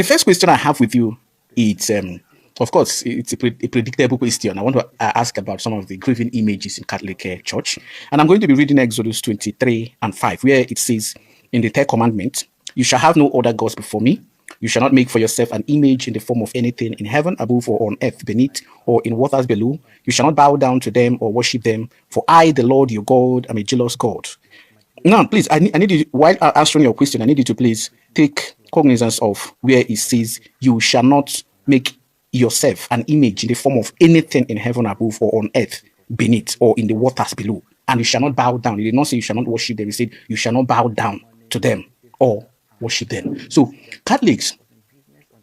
The first question I have with you, it's of course it's a predictable question. I want to ask about some of the graven images in Catholic Church, and I'm going to be reading Exodus 23:5, where it says, in the third commandment, "You shall have no other gods before me. You shall not make for yourself an image in the form of anything in heaven above or on earth beneath or in waters below. You shall not bow down to them or worship them. For I, the Lord your God, am a jealous God." Now, please, I need you, while answering your question, I need you to please take cognizance of where it says, "You shall not make yourself an image in the form of anything in heaven above or on earth beneath or in the waters below. And you shall not bow down." He did not say you shall not worship them. He said you shall not bow down to them or worship them. So Catholics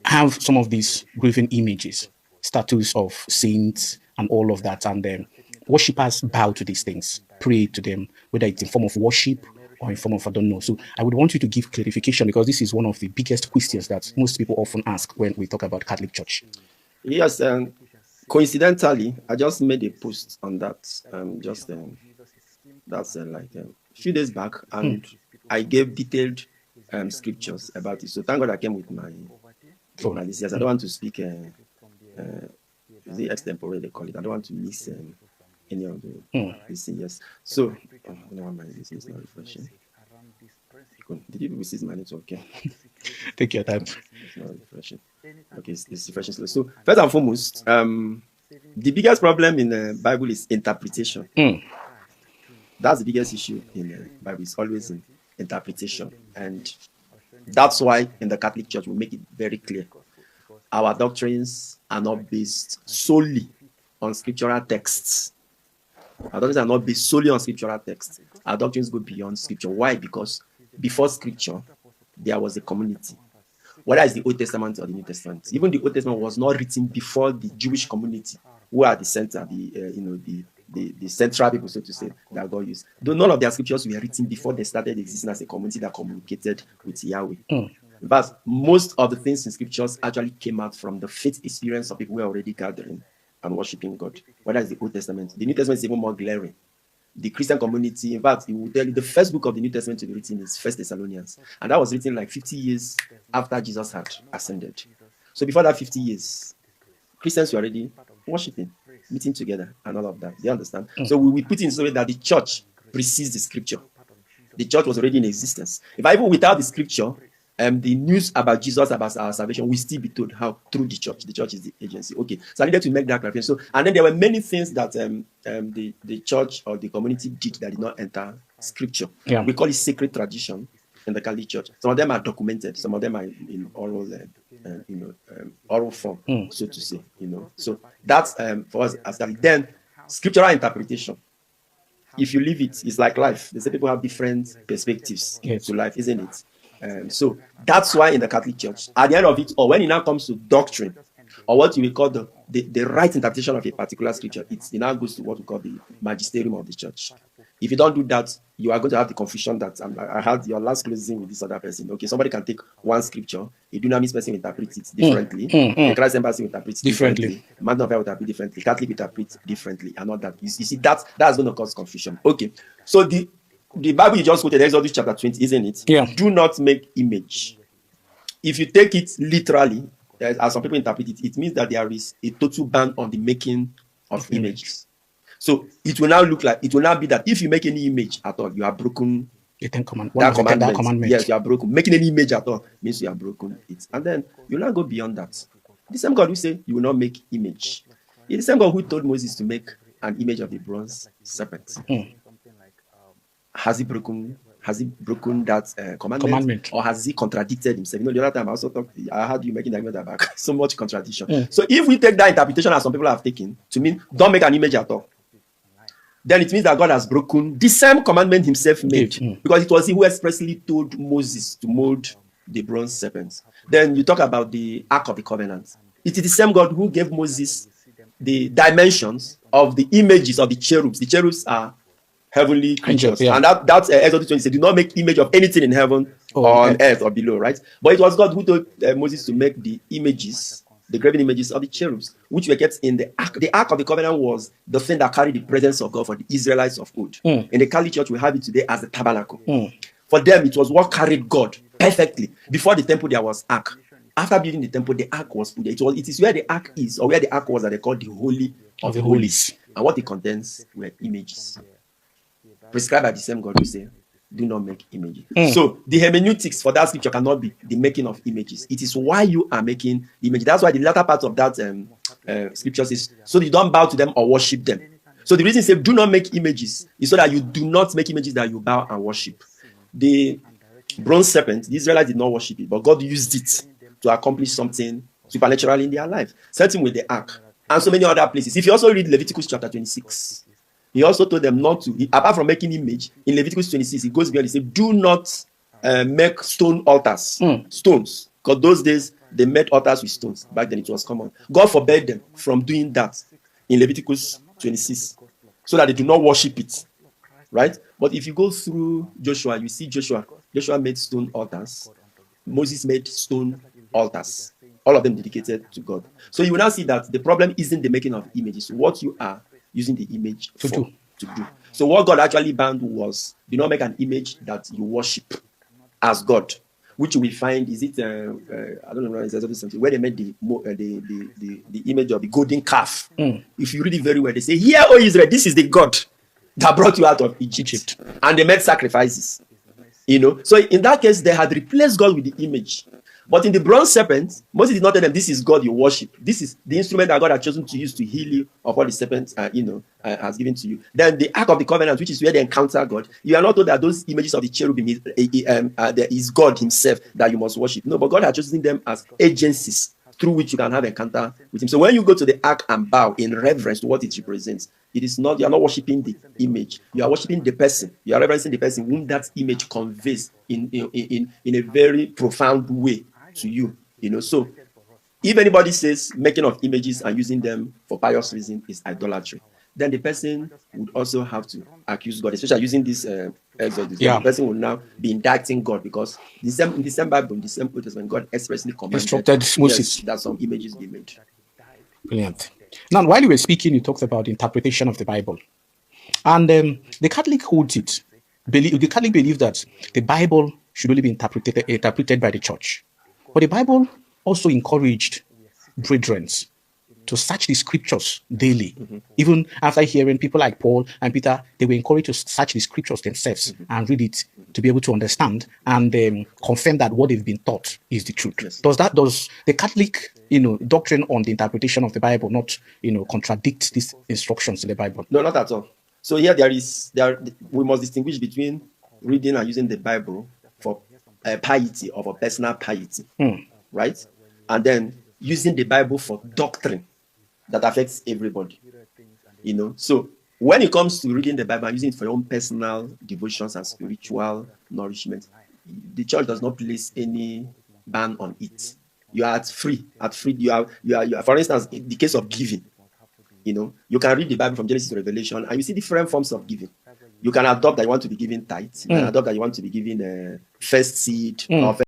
have some of these graven images, statues of saints and all of that. And worshippers bow to these things, pray to them, whether it's in form of worship or in form of, I don't know. So I would want you to give clarification, because this is one of the biggest questions that most people often ask when we talk about Catholic Church. Yes, coincidentally, I just made a post on that. That's like a few days back, and I gave detailed scriptures about it. So thank God I came with my this. Yes, I don't want to speak the extempore they call it. I don't want to miss any of the this. Yes. So never mind, this is not refreshing. Did you see my network? Okay. Take your time. It's not refreshing. Okay, it's refreshing slow. So first and foremost, the biggest problem in the Bible is interpretation. That's the biggest issue in the Bible. It's always in interpretation, and that's why in the Catholic Church we make it very clear. Our doctrines are not based solely on scriptural texts. Our doctrines are not based solely on scriptural texts. Our doctrines go beyond scripture. Why? Because before scripture, there was a community. Whether it's the Old Testament or the New Testament. Even the Old Testament was not written before the Jewish community, who are the center, the central people, so to say, that God used. Though none of their scriptures were written before they started existing as a community that communicated with Yahweh. But most of the things in scriptures actually came out from the faith experience of people who were already gathering and worshiping God. Whether it's the Old Testament. The New Testament is even more glaring. The Christian community, in fact, it will tell you the first book of the New Testament to be written is 1 Thessalonians. And that was written like 50 years after Jesus had ascended. So before that 50 years, Christians were already worshiping, meeting together, and all of that. Do you understand? So we put in so that the church precedes the scripture. The church was already in existence. If even without the scripture, the news about Jesus, about our salvation, will still be told how through the church. The church is the agency. Okay, so I needed to make that clarification. So, and then there were many things that the church or the community did that did not enter scripture. Yeah. We call it sacred tradition in the Catholic Church. Some of them are documented. Some of them are in oral, oral form, so to say. So that's for us. As then, scriptural interpretation. If you leave it, it's like life. They say people have different perspectives to life, isn't it? So that's why in the Catholic Church, at the end of it, or when it now comes to doctrine, or what you will call the right interpretation of a particular scripture, it now goes to what we call the magisterium of the church. If you don't do that, you are going to have the confusion that I had your last closing with this other person. Okay, somebody can take one scripture, a dunamis person will interpret it differently, a Christ embassy will interpret it differently, man of God will interpret differently, Catholic will interpret differently, and all that. You see, that's going to cause confusion. Okay, so the Bible you just quoted, Exodus chapter 20, isn't it? Yeah. Do not make image. If you take it literally, as some people interpret it, it means that there is a total ban on the making of images. So it will now look like, it will now be that if you make any image at all, you are broken that commandment. Yes, you are broken. Making any image at all means you are broken it. And then you will now go beyond that. The same God who say you will not make image. It's the same God who told Moses to make an image of the bronze serpent. Has he broken that commandment, or has he contradicted himself? The other time I heard you making the argument about so much contradiction. So if we take that interpretation as some people have taken to mean don't make an image at all, then it means that God has broken the same commandment himself made, because it was he who expressly told Moses to mold the bronze serpents. Then you talk about the Ark of the Covenant. It is the same God who gave Moses the dimensions of the images of the cherubs. The cherubs are heavenly creatures. And that's Exodus 20 said, do not make image of anything in heaven or on earth or below, right? But it was God who told Moses to make the images, the graven images of the cherubs, which were kept in the ark. The Ark of the Covenant was the thing that carried the presence of God for the Israelites of old. In the Catholic Church, we have it today as the tabernacle. For them, it was what carried God perfectly. Before the temple, there was ark. after building the temple, the ark was put there. It is where the ark is, or where the ark was, that they call the Holy of the Holies. And what it contains were images prescribed by the same God who say, do not make images. So the hermeneutics for that scripture cannot be the making of images. It is why you are making images. That's why the latter part of that scripture says, so you don't bow to them or worship them. So the reason it says do not make images is so that you do not make images that you bow and worship. The bronze serpent, the Israelites did not worship it, but God used it to accomplish something supernatural in their life. Same thing with the ark and so many other places. If you also read Leviticus chapter 26, he also told them not to, apart from making image, in Leviticus 26, he goes beyond, he said, do not make stone altars, stones. Because those days, they made altars with stones. Back then, it was common. God forbade them from doing that in Leviticus 26, so that they do not worship it. Right? But if you go through Joshua, you see Joshua made stone altars. Moses made stone altars. All of them dedicated to God. So you will now see that the problem isn't the making of images. What you are using the image to do. So what God actually banned was, do not make an image that you worship as God, which we find, is it, I don't know, it's something where they made the image of the golden calf. If you read it very well, they say, here, O Israel, this is the God that brought you out of Egypt. And they made sacrifices. So in that case, they had replaced God with the image. But in the bronze serpent, Moses did not tell them, this is God you worship. This is the instrument that God has chosen to use to heal you of what the serpent has given to you. Then the Ark of the Covenant, which is where they encounter God, you are not told that those images of the cherubim there is God himself that you must worship. No, but God has chosen them as agencies through which you can have encounter with him. So when you go to the Ark and bow in reverence to what it represents, it is not, you are not worshiping the image. You are worshiping the person. You are reverencing the person whom that image conveys in a very profound way to you. So if anybody says making of images and using them for pious reason is idolatry, then the person would also have to accuse God, especially using this Exodus. The person will now be indicting God, because in the same Bible, in the same Old Testament, God expressly instructed Moses that some images be made. Brilliant. Now, while you were speaking, you talked about the interpretation of the Bible, and the Catholic holds it. The Catholic believe that the Bible should only be interpreted by the church. But the Bible also encouraged brethren to search the scriptures daily. Even after hearing people like Paul and Peter, they were encouraged to search the scriptures themselves and read it to be able to understand and confirm that what they've been taught is the truth. Yes. Does the Catholic doctrine on the interpretation of the Bible not contradict these instructions in the Bible? No, not at all. So here we must distinguish between reading and using the Bible for piety or for personal piety, right? And then using the Bible for doctrine that affects everybody. So when it comes to reading the Bible and using it for your own personal devotions and spiritual nourishment, the church does not place any ban on it. You are free. You are. For instance, in the case of giving, you can read the Bible from Genesis to Revelation, and you see different forms of giving. You can adopt that you want to be giving tithes. You can adopt that you want to be giving first seed or